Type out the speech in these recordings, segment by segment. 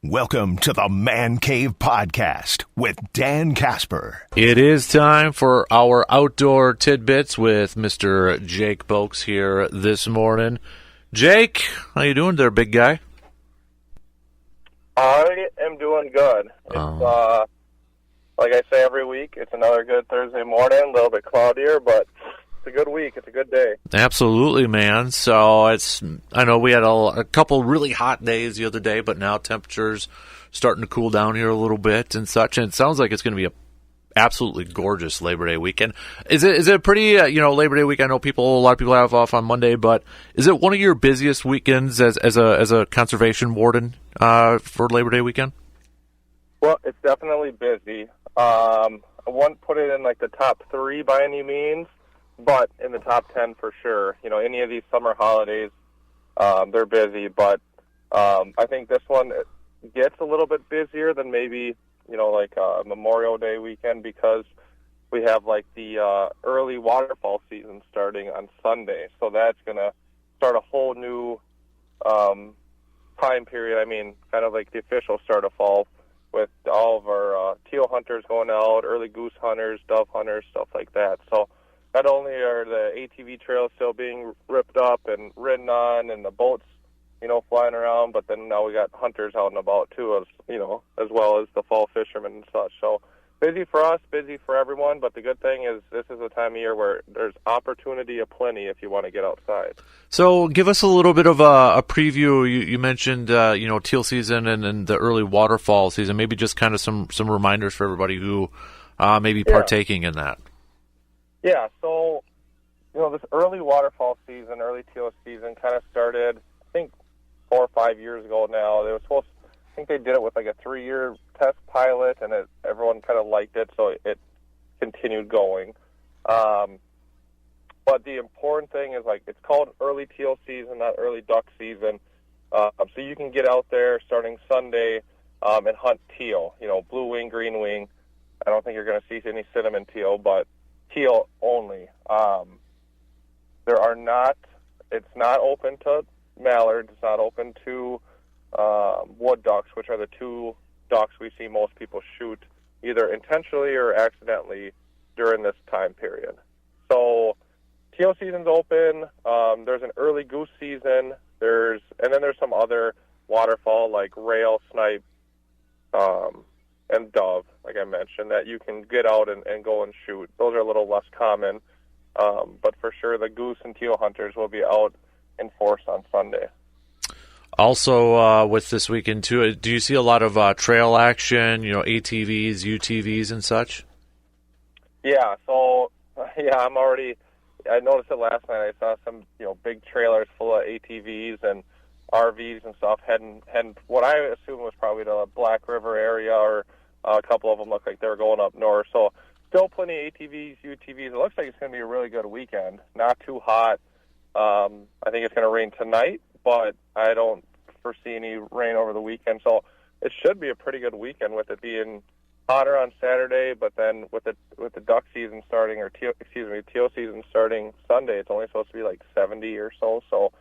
Welcome to the Man Cave Podcast with Dan Casper. It is time for our outdoor tidbits with Mr. Jake Bolks here this morning. Jake, how you doing there, big guy? I am doing good. It's, like I say every week, it's another good Thursday morning, a little bit cloudier, but it's a good week. It's a good day. Absolutely, man. So I know we had a couple really hot days the other day, but now temperatures starting to cool down here a little bit and such, and it sounds like it's going to be a absolutely gorgeous Labor Day weekend. Is it pretty, Labor Day week? I know a lot of people have off on Monday, but is it one of your busiest weekends as a conservation warden for Labor Day weekend? Well, it's definitely busy. I wouldn't put it in like the top 3 by any means, but in the top 10 for sure. Any of these summer holidays, they're busy, but I think this one gets a little bit busier than maybe like Memorial Day weekend, because we have like the early waterfowl season starting on Sunday. So that's going to start a whole new time period. I mean, kind of like the official start of fall, with all of our teal hunters going out, early goose hunters, dove hunters, stuff like that. So not only are the ATV trails still being ripped up and ridden on, and the boats flying around, but then now we got hunters out and about too, as well as the fall fishermen and such. So busy for us, busy for everyone, but the good thing is this is a time of year where there's opportunity aplenty if you want to get outside. So give us a little bit of a preview. You mentioned, teal season and the early waterfowl season, maybe just kind of some reminders for everybody who may be partaking in that. Yeah, so, this early waterfowl season, early teal season kind of started, I think, 4 or 5 years ago now. They were supposed to, I think they did it with like a 3-year test pilot, and everyone kind of liked it, so it continued going. But the important thing is, it's called early teal season, not early duck season. So you can get out there starting Sunday and hunt teal, blue wing, green wing. I don't think you're going to see any cinnamon teal, but teal only. It's not open to mallards. It's not open to wood ducks, which are the 2 ducks we see most people shoot either intentionally or accidentally during this time period. So teal season's open. There's an early goose season. And then there's some other waterfowl like rail, snipe, and dove, like I mentioned, that you can get out and go and shoot. Those are a little less common, but for sure the goose and teal hunters will be out in force on Sunday. Also, with this weekend too, do you see a lot of trail action, ATVs, UTVs, and such? Yeah, so, I noticed it last night. I saw some, big trailers full of ATVs and RVs and stuff heading what I assume was probably the Black River area, or a couple of them look like they were going up north. So still plenty of ATVs, UTVs. It looks like it's going to be a really good weekend. Not too hot. I think it's going to rain tonight, but I don't foresee any rain over the weekend. So it should be a pretty good weekend, with it being hotter on Saturday, but then with the duck season starting, teal season starting Sunday, it's only supposed to be like 70 or so. So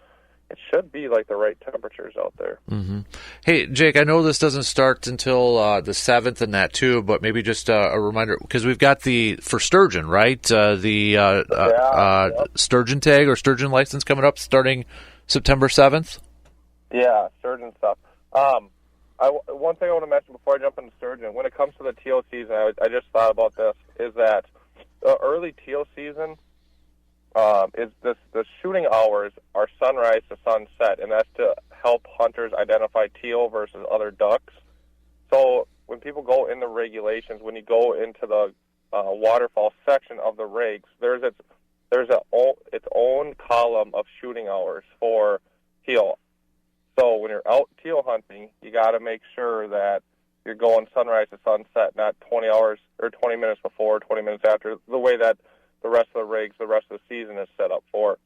it should be like the right temperatures out there. Mm-hmm. Hey, Jake, I know this doesn't start until the 7th and that too, but maybe just a reminder, because we've got for Sturgeon, right? Sturgeon tag or Sturgeon license coming up starting September 7th? Yeah, Sturgeon stuff. One thing I want to mention before I jump into Sturgeon, when it comes to the teal season, I just thought about this, is that the early teal season, the shooting hours are sunrise to sunset, and that's to help hunters identify teal versus other ducks. So when people go in the regulations, when you go into the waterfowl section of the regs, there's its own column of shooting hours for teal. So when you're out teal hunting, you got to make sure that you're going sunrise to sunset, not 20 hours or 20 minutes before, 20 minutes after, the way that the rest of the rigs, the rest of the season is set up for.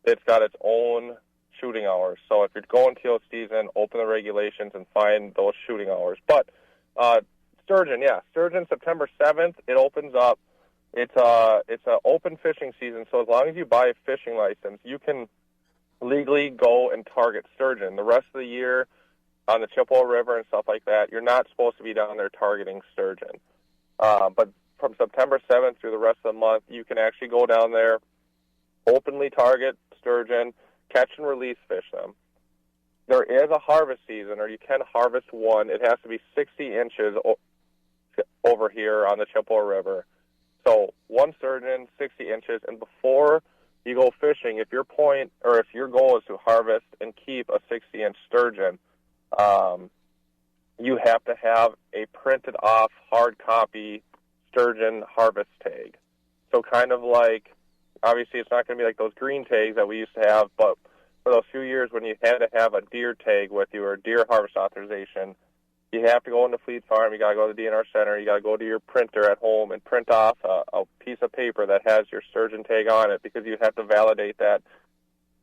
It's got its own shooting hours. So if you're going teal season, open the regulations and find those shooting hours. But Sturgeon, September 7th, it opens up. It's an open fishing season, so as long as you buy a fishing license, you can legally go and target sturgeon. The rest of the year, on the Chippewa River and stuff like that, you're not supposed to be down there targeting sturgeon. But from September 7th through the rest of the month, you can actually go down there, openly target sturgeon, catch and release fish them. There is a harvest season, or you can harvest one. It has to be 60 inches over here on the Chippewa River. So one sturgeon, 60 inches, and before you go fishing, if your goal is to harvest and keep a 60-inch sturgeon, you have to have a printed off hard copy sturgeon harvest tag. So kind of like, obviously it's not going to be like those green tags that we used to have, but for those few years when you had to have a deer tag with you or a deer harvest authorization, you have to go into Fleet Farm, you got to go to the DNR Center, you got to go to your printer at home and print off a piece of paper that has your sturgeon tag on it, because you have to validate that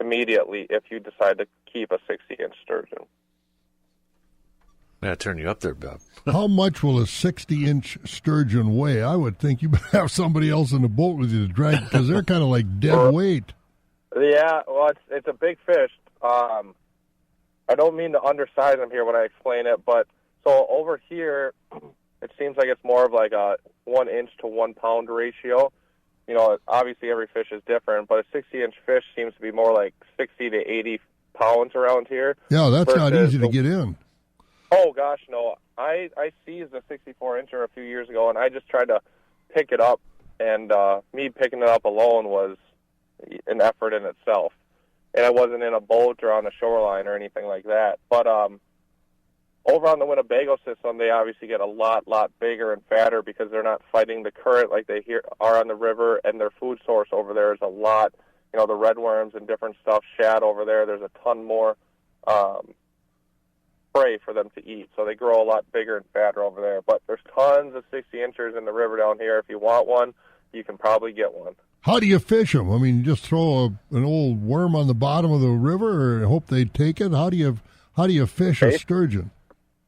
immediately if you decide to keep a 60-inch sturgeon. Yeah, turn you up there, Bob. How much will a 60-inch sturgeon weigh? I would think you better have somebody else in the boat with you to drag, because they're kind of like dead weight. Yeah, well, it's a big fish. I don't mean to undersize them here when I explain it, but so over here, it seems like it's more of like a 1 inch to 1 pound ratio. You know, obviously every fish is different, but a 60-inch fish seems to be more like 60 to 80 pounds around here. Yeah, that's not easy to get in. Oh, gosh, no. I seized a 64-incher a few years ago, and I just tried to pick it up, and me picking it up alone was an effort in itself. And I wasn't in a boat or on the shoreline or anything like that. But over on the Winnebago system, they obviously get a lot bigger and fatter because they're not fighting the current like they are on the river, and their food source over there is a lot. You know, the redworms and different stuff, shad over there, there's a ton more prey for them to eat. So they grow a lot bigger and fatter over there. But there's tons of 60-inchers in the river down here. If you want one, you can probably get one. How do you fish them? I mean, you just throw an old worm on the bottom of the river and hope they take it? How do you fish a sturgeon?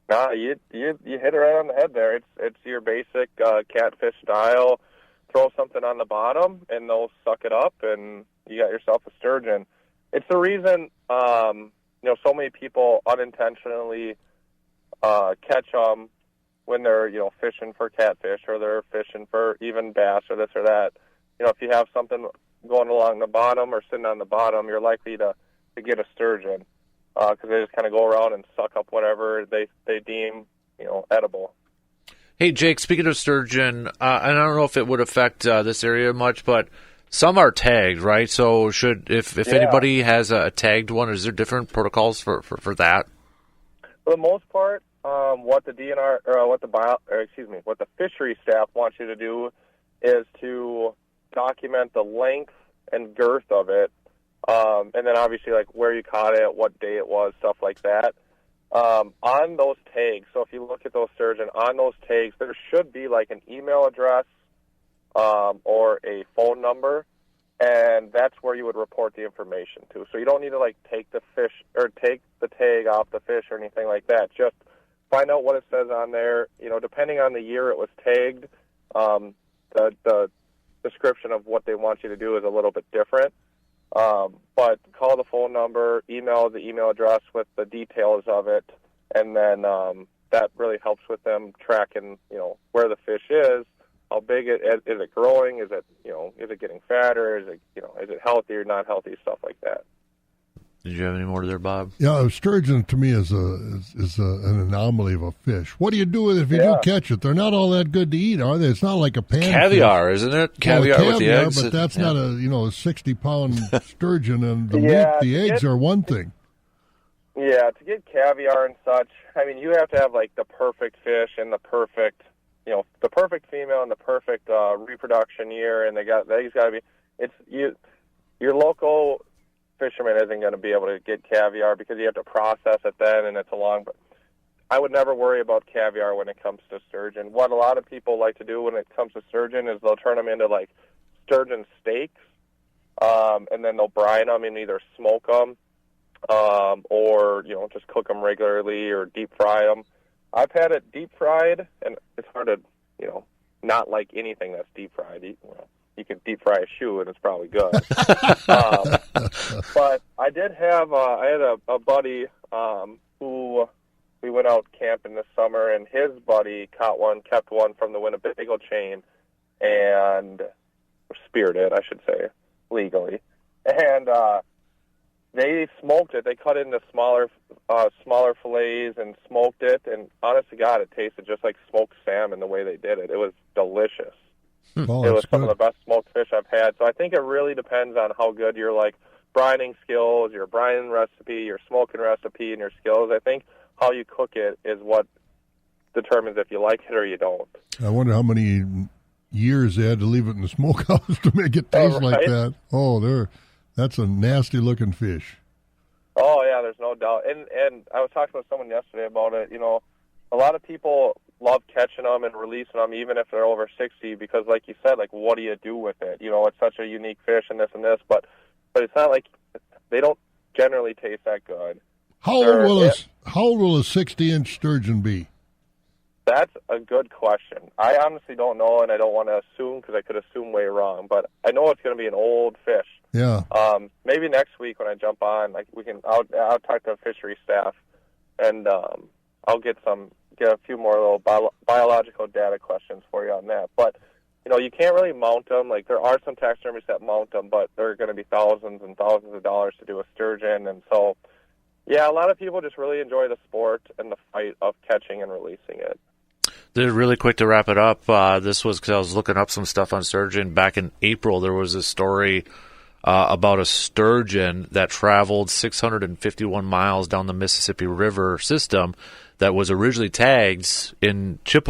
No, you hit it right on the head there. It's your basic catfish style. Throw something on the bottom, and they'll suck it up, and you got yourself a sturgeon. It's the reason so many people unintentionally catch them when they're fishing for catfish, or they're fishing for even bass or this or that. If you have something going along the bottom or sitting on the bottom, you're likely to get a sturgeon, because they just kind of go around and suck up whatever they deem edible. Hey, Jake, speaking of sturgeon, and I don't know if it would affect this area much, but some are tagged, right? So if anybody has a tagged one, is there different protocols for that? For the most part, what the DNR or what the fishery staff wants you to do is to document the length and girth of it, and then obviously like where you caught it, what day it was, stuff like that. On those tags, so if you look at those sturgeon, on those tags, there should be like an email address or a phone number, and that's where you would report the information to. So you don't need to like take the fish or take the tag off the fish or anything like that. Just find out what it says on there. Depending on the year it was tagged, the description of what they want you to do is a little bit different. But call the phone number, email the email address with the details of it, and then that really helps with them tracking, where the fish is, how big is it growing, is it getting fatter, is it healthy or not healthy, stuff like that. Did you have any more there, Bob? Yeah, sturgeon to me is an anomaly of a fish. What do you do with it if you do catch it? They're not all that good to eat, are they? It's not like a panfish. Caviar, isn't it? Caviar with the eggs. But that's not a 60-pound sturgeon, and the eggs are one thing. Yeah, to get caviar and such, I mean, you have to have like the perfect fish and the perfect female and the perfect reproduction year, and the eggs got to be. Your local fisherman isn't going to be able to get caviar because you have to process it then, and it's a long. But I would never worry about caviar when it comes to sturgeon. What a lot of people like to do when it comes to sturgeon is they'll turn them into like sturgeon steaks, and then they'll brine them and either smoke them, or just cook them regularly or deep fry them. I've had it deep fried, and it's hard to not like anything that's deep fried. You can deep fry a shoe, and it's probably good. But I did have I had a buddy who went out camping this summer, and his buddy kept one from the Winnebago chain, and speared it, I should say, legally. And they smoked it. They cut it into smaller fillets and smoked it. And honest to God, it tasted just like smoked salmon the way they did it. It was delicious. Oh, it was some good. of the best smoked fish I've had. So I think it really depends on how good your brining skills, your brining recipe, your smoking recipe, and your skills. I think how you cook it is what determines if you like it or you don't. I wonder how many years they had to leave it in the smokehouse to make it taste like that. Oh, that's a nasty-looking fish. Oh, yeah, there's no doubt. And I was talking with someone yesterday about it. You know, a lot of people love catching them and releasing them, even if they're over 60, because, like you said, what do you do with it? You know, it's such a unique fish and this and this, but it's not like they don't generally taste that good. How old will a 60-inch sturgeon be? That's a good question. I honestly don't know, and I don't want to assume because I could assume way wrong. But I know it's going to be an old fish. Yeah. Maybe next week when I jump on, I'll talk to the fishery staff, and I'll get a few more little biological data questions for you on that. But you can't really mount them. There are some taxidermists that mount them, but they're going to be thousands and thousands of dollars to do a sturgeon, and so. Yeah, a lot of people just really enjoy the sport and the fight of catching and releasing it. Really quick to wrap it up, this was because I was looking up some stuff on sturgeon. Back in April, there was a story about a sturgeon that traveled 651 miles down the Mississippi River system that was originally tagged in Jim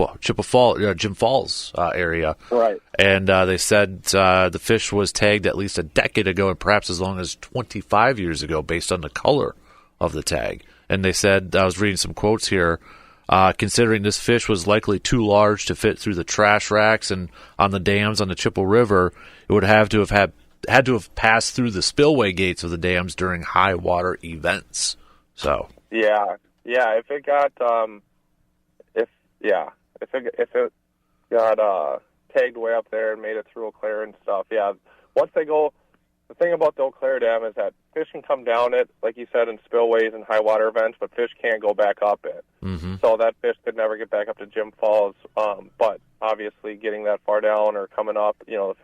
Falls area. Right. And they said the fish was tagged at least a decade ago and perhaps as long as 25 years ago based on the color of the tag. And they said, I was reading some quotes here, considering this fish was likely too large to fit through the trash racks and on the dams on the Chippewa River, it would have to have passed through the spillway gates of the dams during high water events. So yeah, if it got if it got tagged way up there and made it through Eau Claire and stuff, yeah. Once they go, the thing about the Eau Claire Dam is that fish can come down it, like you said, in spillways and high water events, but fish can't go back up it. Mm-hmm. So that fish could never get back up to Jim Falls. But obviously, getting that far down or coming up, those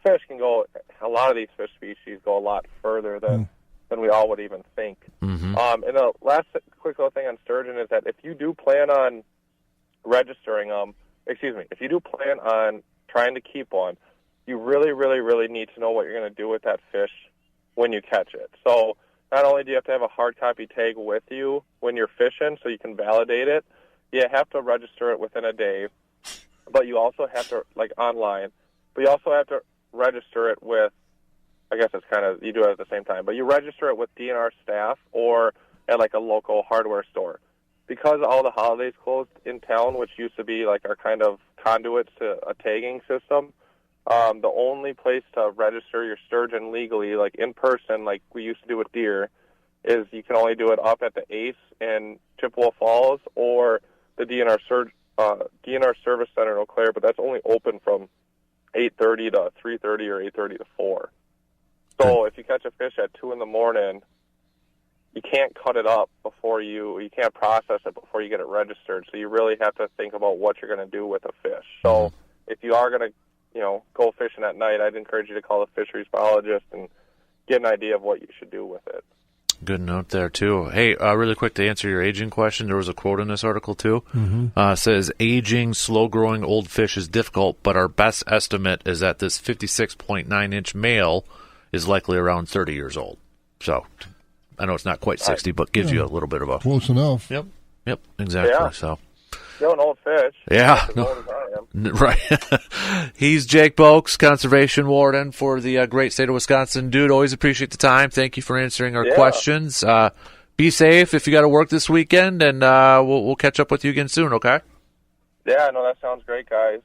fish can go. A lot of these fish species go a lot further than we all would even think. Mm-hmm. And the last quick little thing on sturgeon is that if you do plan on registering them, if you do plan on trying to keep one, you really, really, really need to know what you're going to do with that fish when you catch it. So not only do you have to have a hard copy tag with you when you're fishing so you can validate it, you have to register it within a day, but you also have to, online, but you also have to register it with, I guess it's kind of, you do it at the same time, but you register it with DNR staff or at a local hardware store. Because all the holidays closed in town, which used to be our kind of conduits to a tagging system, the only place to register your sturgeon legally, in person, like we used to do with deer, is you can only do it up at the Ace in Chippewa Falls or the DNR Service Center in Eau Claire, but that's only open from 8:30 to 3:30 or 8:30 to 4. So if you catch a fish at 2 in the morning, you can't cut it up before you can't process it before you get it registered. So you really have to think about what you're going to do with a fish. So if you are going to go fishing at night, I'd encourage you to call the fisheries biologist and get an idea of what you should do with it. Good note there, too. Hey, really quick to answer your aging question, there was a quote in this article, too. Says, aging, slow-growing old fish is difficult, but our best estimate is that this 56.9-inch male is likely around 30 years old. So, I know it's not quite 60, but gives you a little bit of a... Close enough. Yep, exactly. Yeah. So, Still an old fish. yeah. As old as I am. Right. He's Jake Bolks, conservation warden for the great state of Wisconsin. Dude, always appreciate the time. Thank you for answering our questions. Be safe if you got to work this weekend, and we'll catch up with you again soon, okay? Yeah, no, that sounds great, guys.